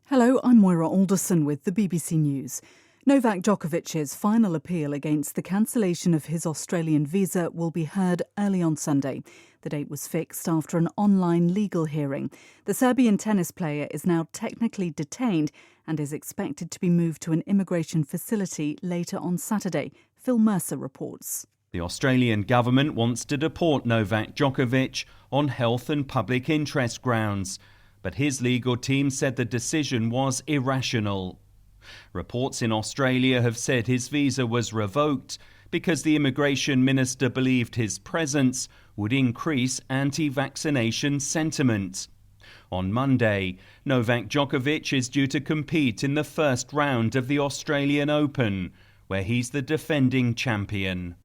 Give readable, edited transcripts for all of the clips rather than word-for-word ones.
Hello, I'm Moira Alderson with the BBC News. Novak Djokovic's final appeal against the cancellation of his Australian visa will be heard early on Sunday. The date was fixed after an online legal hearing. The Serbian tennis player is now technically detained and is expected to be moved to an immigration facility later on Saturday. Phil Mercer reports. The Australian government wants to deport Novak Djokovic on health and public interest grounds, but his legal team said the decision was irrational. Reports in Australia have said his visa was revoked because the immigration minister believed his presence would increase anti-vaccination sentiment. On Monday, Novak Djokovic is due to compete in the first round of the Australian Open, where he's the defending champion.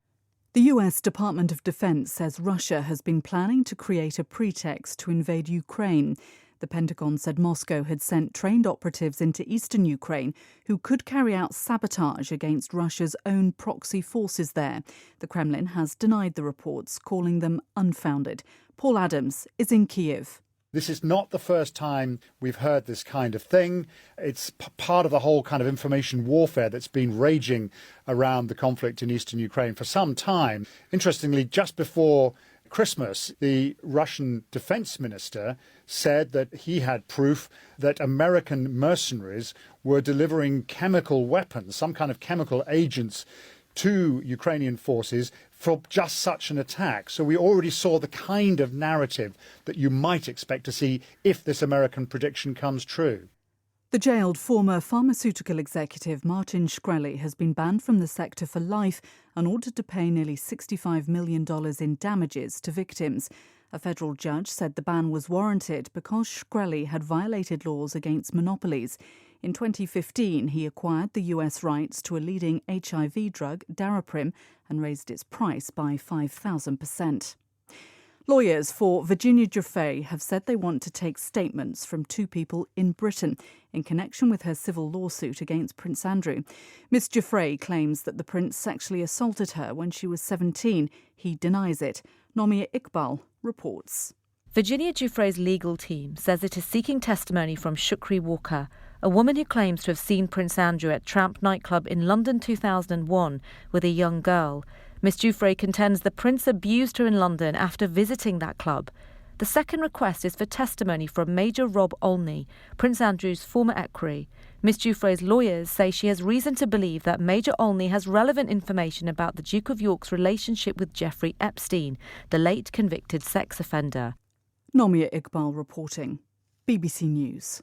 The US Department of Defense says Russia has been planning to create a pretext to invade Ukraine. The Pentagon said Moscow had sent trained operatives into eastern Ukraine who could carry out sabotage against Russia's own proxy forces there. The Kremlin has denied the reports, calling them unfounded. Paul Adams is in Kyiv. This is not the first time we've heard this kind of thing. It's part of the whole kind of information warfare that's been raging around the conflict in eastern Ukraine for some time. Interestingly, just before Christmas, the Russian defense minister said that he had proof that American mercenaries were delivering chemical weapons, some kind of chemical agents, to Ukrainian forces for just such an attack. So we already saw the kind of narrative that you might expect to see if this American prediction comes true. The jailed former pharmaceutical executive Martin Shkreli has been banned from the sector for life and ordered to pay nearly $65 million in damages to victims. A federal judge said the ban was warranted because Shkreli had violated laws against monopolies. In 2015, he acquired the US rights to a leading HIV drug, Daraprim, and raised its price by 5,000%. Lawyers for Virginia Giuffre have said they want to take statements from two people in Britain in connection with her civil lawsuit against Prince Andrew. Ms. Giuffre claims that the prince sexually assaulted her when she was 17. He denies it. Nomia Iqbal reports. Virginia Giuffre's legal team says it is seeking testimony from Shukri Walker, a woman who claims to have seen Prince Andrew at Tramp nightclub in London 2001 with a young girl. Ms. Giuffre contends the prince abused her in London after visiting that club. The second request is for testimony from Major Rob Olney, Prince Andrew's former equerry. Ms. Giuffre's lawyers say she has reason to believe that Major Olney has relevant information about the Duke of York's relationship with Jeffrey Epstein, the late convicted sex offender. Nomia Iqbal reporting. BBC News.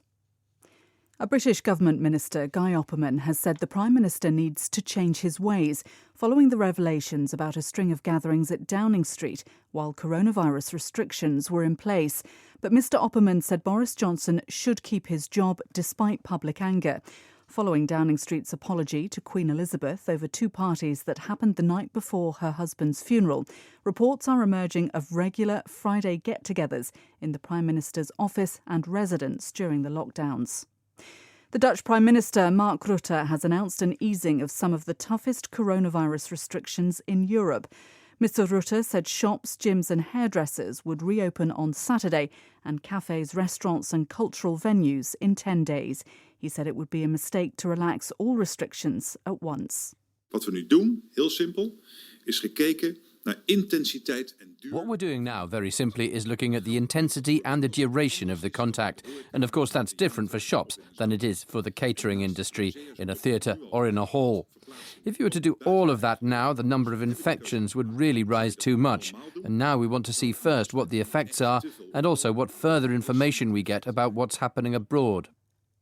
A British government minister, Guy Opperman, has said the Prime Minister needs to change his ways following the revelations about a string of gatherings at Downing Street while coronavirus restrictions were in place. But Mr Opperman said Boris Johnson should keep his job despite public anger. Following Downing Street's apology to Queen Elizabeth over two parties that happened the night before her husband's funeral, reports are emerging of regular Friday get-togethers in the Prime Minister's office and residence during the lockdowns. The Dutch Prime Minister Mark Rutte has announced an easing of some of the toughest coronavirus restrictions in Europe. Mr Rutte said shops, gyms and hairdressers would reopen on Saturday and cafes, restaurants and cultural venues in 10 days. He said it would be a mistake to relax all restrictions at once. Wat we nu doen, heel simpel, is gekeken naar intensiteit en duur. What we're doing now, very simply, is looking at the intensity and the duration of the contact. And of course that's different for shops than it is for the catering industry, in a theatre or in a hall. If you were to do all of that now, the number of infections would really rise too much. And now we want to see first what the effects are and also what further information we get about what's happening abroad.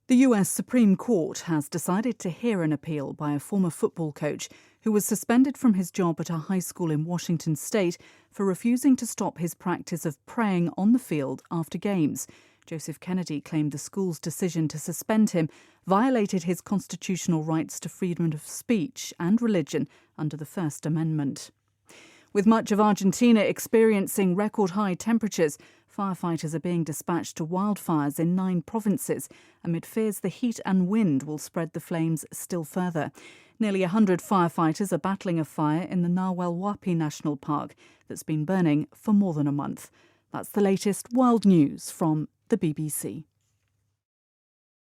The US Supreme Court has decided to hear an appeal by a former football coach who was suspended from his job at a high school in Washington state for refusing to stop his practice of praying on the field after games. Joseph Kennedy claimed the school's decision to suspend him violated his constitutional rights to freedom of speech and religion under the First Amendment. With much of Argentina experiencing record-high temperatures, firefighters are being dispatched to wildfires in 9 provinces amid fears the heat and wind will spread the flames still further. Nearly 100 firefighters are battling a fire in the Nahuel Huapi National Park that's been burning for more than a month. That's the latest world news from the BBC.